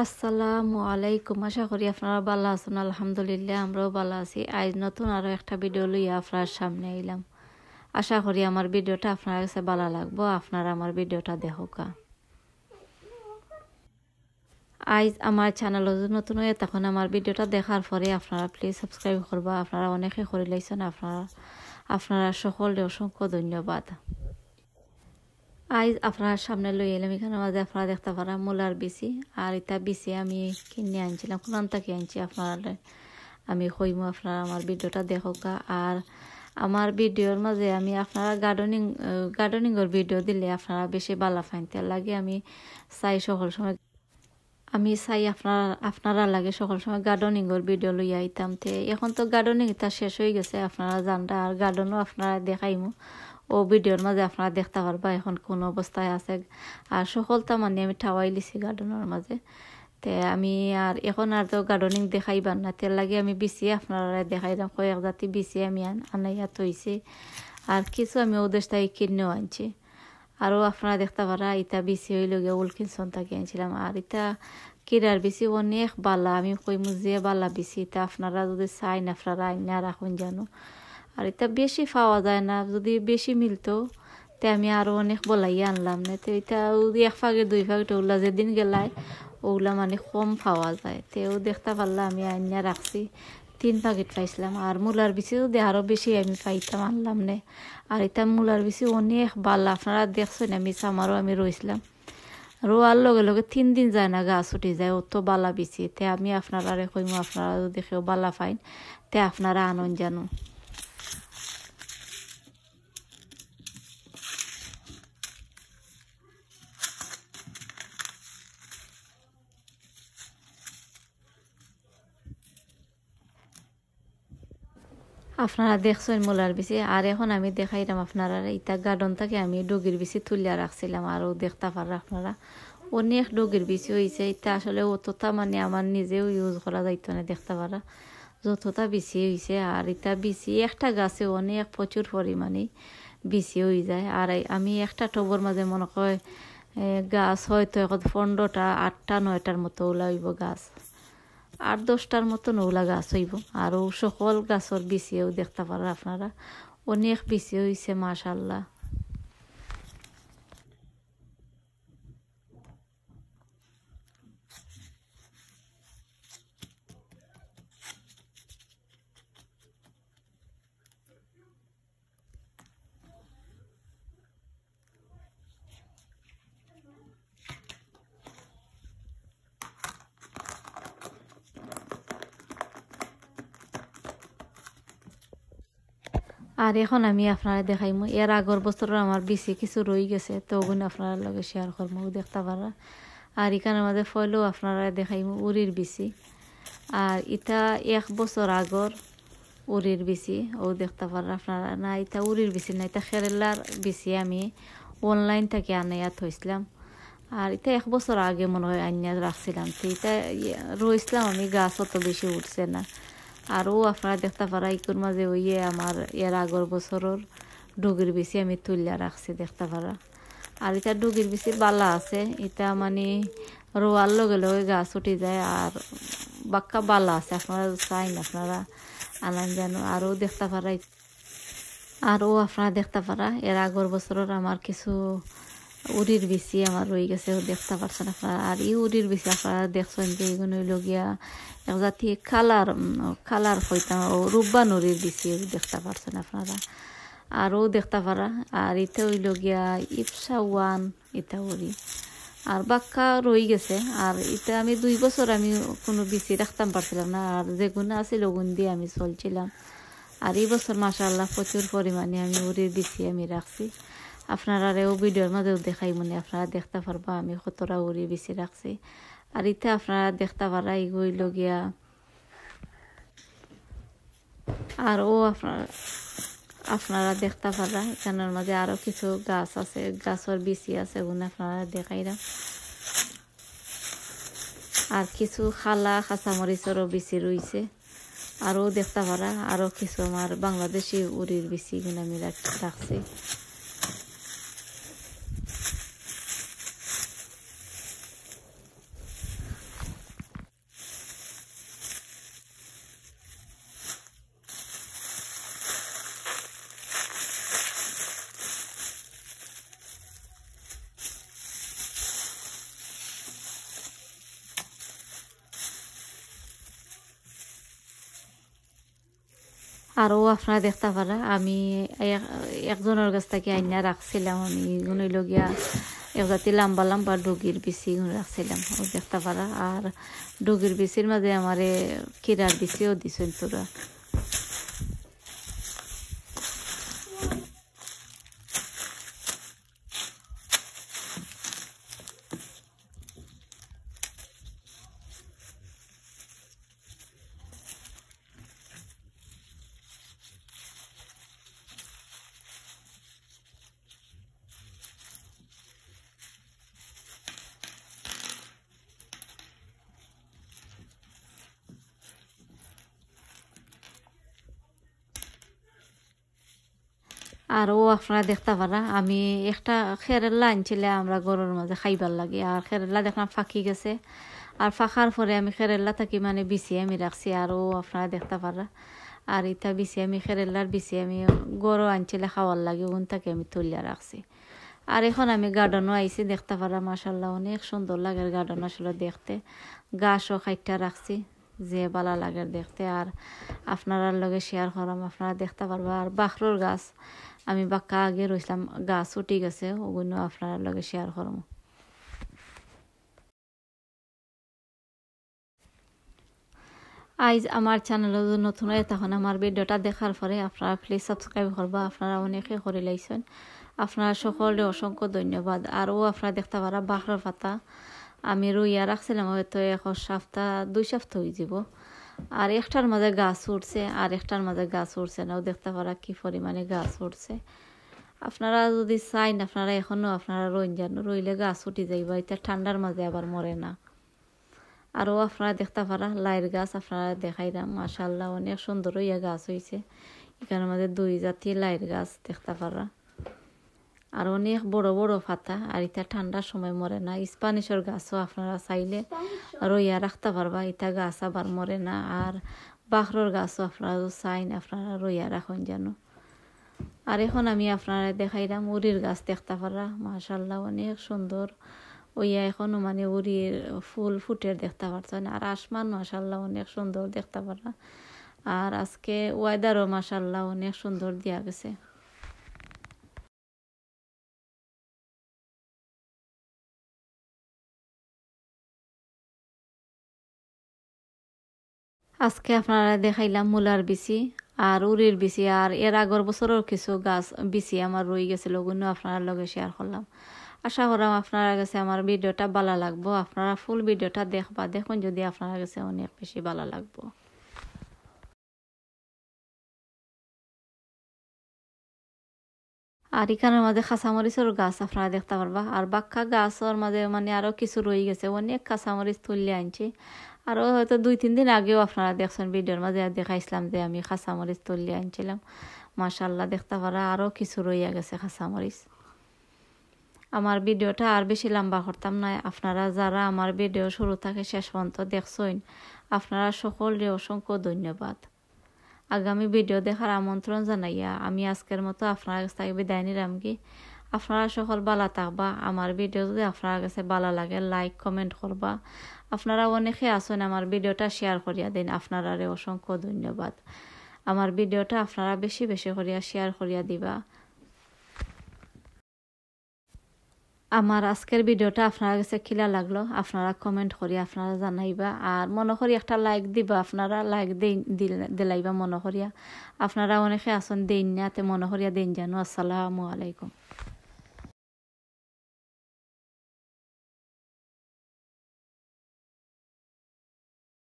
আসসালামু আলাইকুম। আশা করি আপনারা ভালো আছেন। আলহামদুলিল্লাহ আমরাও ভালো আছি। আজ নতুন আরো একটা ভিডিও লইয়া আপনার সামনে এলাম। আশা করি আমার ভিডিওটা আপনার কাছে ভালো লাগবো। আপনারা আমার ভিডিওটা দেখোকা। আজ আমার চ্যানেল নতুন হয়ে তখন আমার ভিডিওটা দেখার পরে আপনারা প্লিজ সাবস্ক্রাইব করবা। আপনারা অনেকে করে লাইছেন। আপনারা সকলে অসংখ্য ধন্যবাদ। আজ আপনার সামনে লই এলাম। এখানে মাঝে আপনারা দেখতে পারা মূলার বিচি, আর এটা বিচি আমি কিনে আনছিলাম, কোরআন থেকে আনছি। আপনারা আমি কইমু আপনারা আমার ভিডিওটা দেখোকা। আর আমার ভিডিওর মাঝে আমি আপনারা গার্ডেনিংয়ের ভিডিও দিলে আপনারা বেশি ভালো ফাইনতে লাগে। আমি চাই সকল সময় আপনারা লাগে সকল সময় গার্ডেনিংয়ের ভিডিও লইয়া আইতাম। এখন তো গার্ডেনিং এটা শেষ হয়ে গেছে, আপনারা জানরা। আর গার্ডেনও আপনারা দেখাইমু ও ভিডিওর মাঝে আপনারা দেখতে পারবা এখন কোন অবস্থায় আছে। আর সকলটা মানে আমি ঠাওয়াই লিছি গার্ডেনের মাঝে। আমি আর এখন আর তো গার্ডেনিং দেখাইবার না, তেল লাগে আমি বিছিয়ে আপনারা দেখাইলাম। কয়েক জাতি বিছিয়ে আমি আনাইয়া থইছি, আর কিছু আমি ওদের তাই কিনেও আনছি। আরও আপনারা দেখতে পারা ইটা বিচি হইল গিয়ে উলকিনসন থেকে আনছিলাম। আর ইটা কিরার বিচি অনেক বালা, আমি কইমু যে বালা বিচি। এটা আপনারা যদি চাইন আপনারা আইনা রাখুন জানো। আর এটা বেশি পাওয়া যায় না, যদি বেশি মিলতো তে আমি আরো অনেক বলাইয়া আনলাম না। তো এটা এক ফাগে দুই ফাগে ওগুলা যেদিন গেলায় ওগুলা মানে কম পাওয়া যায়। তেও দেখতে পারলাম আমি আইনা রাখছি। 3 প্যাকেট পাইছিলাম। আর মূলার বিচি যদি আরো বেশি আমি পাইতাম আনলাম নে। আর এটা মূলার বিচি অনেক বালা, আপনারা দেখছেন আমি সামারও আমি রইছিলাম। রোয়ার লগে লগে 3 দিন যায় না, গাছ উঠে যায়, অত বালা বিচি। আমি আপনারা কইমু আপনারা যদি কেউ বালা পাইন আপনারা আনন জানো। আপনারা দেখছেন মূলার বিচি। আর এখন আমি দেখাইলাম আপনারা ইটা গার্ডন থেকে আমি ডগির বিচি তুলিয়া রাখছিলাম। আরও দেখতে পারা আপনারা অনেক ডগির বিচি হয়েছে। এটা আসলে অতটা মানে আমার নিজেও ইউজ করা যাইতো না, দেখতে পারা যতটা বিচি হয়েছে। আর এটা বিচি একটা গাছে অনেক প্রচুর পরিমাণে বিচি হয়ে যায়। আর আমি একটা টবর মাঝে মনে হয় গাছ হয়তো এখন 15টা 8টা 9টার মতো ওলাইব গাছ, 8-10টার মতো নৌলা গাছ হইব। আর সকল গাছের বিচিও দেখতে পারা আপনারা অনেক বিচি হয়েছে মাশাআল্লাহ। আর এখন আমি আপনারা দেখাইমু এর আগর বছর আমার বিচি কিছু রয়ে গেছে, তো ওগুলো আপনারা লগে শেয়ার করবো দেখতে পারা। আর এখানের মাঝে ফলেও আপনারা দেখাইমু উরির বিচি। আর এটা 1 বছর আগর উরির বিচি ও দেখতে পারা আপনারা। না এটা উরির বিচি না, এটা কেরালার বিচি আমি অনলাইন থেকে আনাইয়া থইছিলাম। আর এটা 1 বছর আগে মনে হয় আনিয়া রাখছিলাম। তো এটা রইছিলাম আমি, গাছ অত বেশি উঠছে না। আরও আপনারা দেখতে পারা ইকুর মাঝে ওইয়ে আমার এর আগর বছরের ডুগির বিচি আমি তুলিয়া রাখছি দেখতে পারা। আর এটা ডুগির বিচি বালা আছে, এটা মানে রোয়ার লগে লগে গাছ উঠে যায়। আর বাক্কা বালা আছে, আপনারা চাইন আপনারা আনান জানো। আরও দেখতে পারা আপনারা দেখতে পারা এর আগর বছরের আমার কিছু উরির বিচি আমার রয়ে গেছে, দেখতে পারছেন আপনারা। আর এই উরির বিচি আপনারা দেখছেন যে এগুলো হইল গিয়া এক জাতি কালার হইতাম রূপবান উরির বিচি দেখতে পারছেন আপনারা। আরও দেখতে পারা। আর এটা হইল গিয়া ইপসা 1 এটা উরি। আর বাক্কা রয়ে গেছে। আর এটা আমি 2 বছর আমি কোনো বিচি রাখতাম পারছিলাম না। আর যেগুলো আছিল ওগুন দিয়ে আমি চলছিলাম। আর এই বছর মাশাআল্লাহ প্রচুর পরিমাণে আমি উরির বিচি আমি রাখছি। আপনারা ও ভিডিওর মাঝেও দেখাই মনে আপনারা দেখতে পারবা আমি কতটা উড়ি বেশি রাখছি। আর ইতে আপনারা দেখতে পারা এগুলো গিয়া। আর আপনারা দেখতে পারা এখানের মাঝে আরো কিছু গাছ আছে, গাছের বিচি আছে, ওগুলো আপনারা দেখাইরা। আর কিছু কাঁচামরিচেরও বিচি রয়েছে। আরও দেখতে পারা আরো কিছু আমার বাংলাদেশি উড়ির বিচি গুলো আমি রাখছি। আরও আপনারা দেখতে পারা আমি একজনের কাছ থেকে আইনা রাখছিলাম আমি এগুলো লগিয়া একজাতি লম্বা লম্বা ডুগির বিচি রাখছিলাম ও দেখতে পারা আর ডুগির বিচির মাঝে আমার কিরার বিচিও দিছেন তোরা আর ও আপনারা দেখতে পারা আমি একটা খেরেল্লা আনছিলে আমরা গরুর মাঝে খাইবার লাগে আর খেরেল্লা দেখলাম ফাঁকি গেছে আর ফাঁকার পরে আমি খেরেল্লা থাকি মানে বিছি আমি রাখছি আর ও আপনারা দেখতে পারা আর ইটা বিছি আমি খেরেল্লার বিছি আমি গরু আনছিলে খাওয়ার লাগে ওখান থেকে আমি তুলিয়া রাখছি আর এখন আমি গার্ডেনও আইছি দেখতে পারা মাশাআল্লাহ অনেক সুন্দর লাগে গার্ডেন আসলে দেখতে গাছও খাইটা রাখছি যে ভালো লাগে দেখতে আর আপনারা লগে শেয়ার করাম আপনারা দেখতে পারবা আর বাখরুর গাছ আমি বাক্কা আগে রইছিলাম গাছ উঠি গেছে ওগুলো আপনারা লগে শেয়ার করম আজ আমার চ্যানেলে নতুন হয়ে তখন আমার ভিডিওটা দেখার পরে আপনারা প্লিজ সাবস্ক্রাইব করবা আপনারা অনেকে করে লাইছেন আপনারা সকলে অসংখ্য ধন্যবাদ আর ও আপনারা দেখতে পারা বাখরার পাতা আমি রুইয়া রাখছিলাম হয়তো 2 সপ্তাহ হয়ে যাব আর একটার মাঝে গাছ উঠছে আর একটার মাঝে গাছ উঠছে না ও দেখতে পারা কি পরিমাণে গাছ উঠছে আপনারা যদি চাইন আপনারা এখনো আপনারা রইলে গাছ উঠি যাইবা এটা ঠান্ডার মাঝে আবার মরে না আরও আপনারা দেখতে পারা লাইর গাছ আপনারা দেখাইলাম মাশাআল্লাহ অনেক সুন্দর হইয়া গাছ হয়েছে এখানের মধ্যে 2 জাতি লাইর গাছ দেখতে পারা আর অনেক বড় বড় পাতা আর এটা ঠান্ডার সময় মরে না স্প্যানিশের গাছও আপনারা চাইলে রইয়া রাখতে পারবা এটা গাছ আবার মরে না আর বাখরোর গাছও আপনারা চাইন আপনারা রইয়া রাখুন যেন আর এখন আমি আপনারা দেখাইলাম উরির গাছ দেখতে পারা মাশাআল্লাহ অনেক সুন্দর ওইয়া এখনো মানে উরির ফুল ফুটের দেখতে পারছেন আর আসমান মাশাআল্লাহ অনেক সুন্দর দেখতে পারা আর আজকে ওয়েদারও মাশাআল্লাহ অনেক সুন্দর দিয়া গেছে আজকে আপনারা দেখাইলাম মূলার বিচি আর উরির বিচি আর এর আগের বছরের কিছু গাছ বিচি আমার রয়ে গেছিল ওগুলো আপনার লগে শেয়ার করলাম আশা করাম আপনারা কাছে আমার ভিডিওটা ভালো লাগবো আপনারা ফুল ভিডিওটা দেখবা দেখুন যদি আপনারা কাছে অনেক বেশি ভালো লাগবো আর এখানের মাঝে কাঁচামরিচের গাছ আপনারা দেখতে পারবা আর বাক্কা গাছের মাঝে মানে আরো কিছু রয়ে গেছে অনেক কাঁচামরিচ তুললে আনছি আরও হয়তো 2-3 দিন আগেও আপনারা দেখছেন ভিডিওর মাঝে দেখাইছিলাম যে আমি কাঁচামরিচ তুললে আনছিলাম মাশাআল্লাহ দেখতে পারা আরও কিছু রইয়া গেছে কাঁচামরিচ আমার ভিডিওটা আর বেশি লম্বা করতাম না আপনারা যারা আমার ভিডিও শুরু থেকে শেষ পর্যন্ত দেখছেন আপনারা সকলকে অসংখ্য ধন্যবাদ আগামী ভিডিও দেখার আমন্ত্রণ জানাইয়া আমি আজকের মতো আপনার কাছ থেকে বিদায় নিলাম কি আপনারা সকল ভালো থাকবা আমার ভিডিও যদি আপনার কাছে ভালো লাগে লাইক কমেন্ট করবা আপনারা অনেকে আছেন আমার ভিডিওটা শেয়ার করিয়া দিন আপনারা অসংখ্য ধন্যবাদ আমার ভিডিওটা আপনারা বেশি বেশি করিয়া শেয়ার করিয়া দিবা আমার আজকের ভিডিওটা আপনার কাছে কিলা লাগলো আপনারা কমেন্ট করি আপনারা জানাইবা আর মনে করি একটা লাইক দিবা আপনারা লাইক দিলাইবা মনে করিয়া আপনারা অনেকে আছেন দেন না তে মনে করিয়া দেন জানো আসসালামু আলাইকুম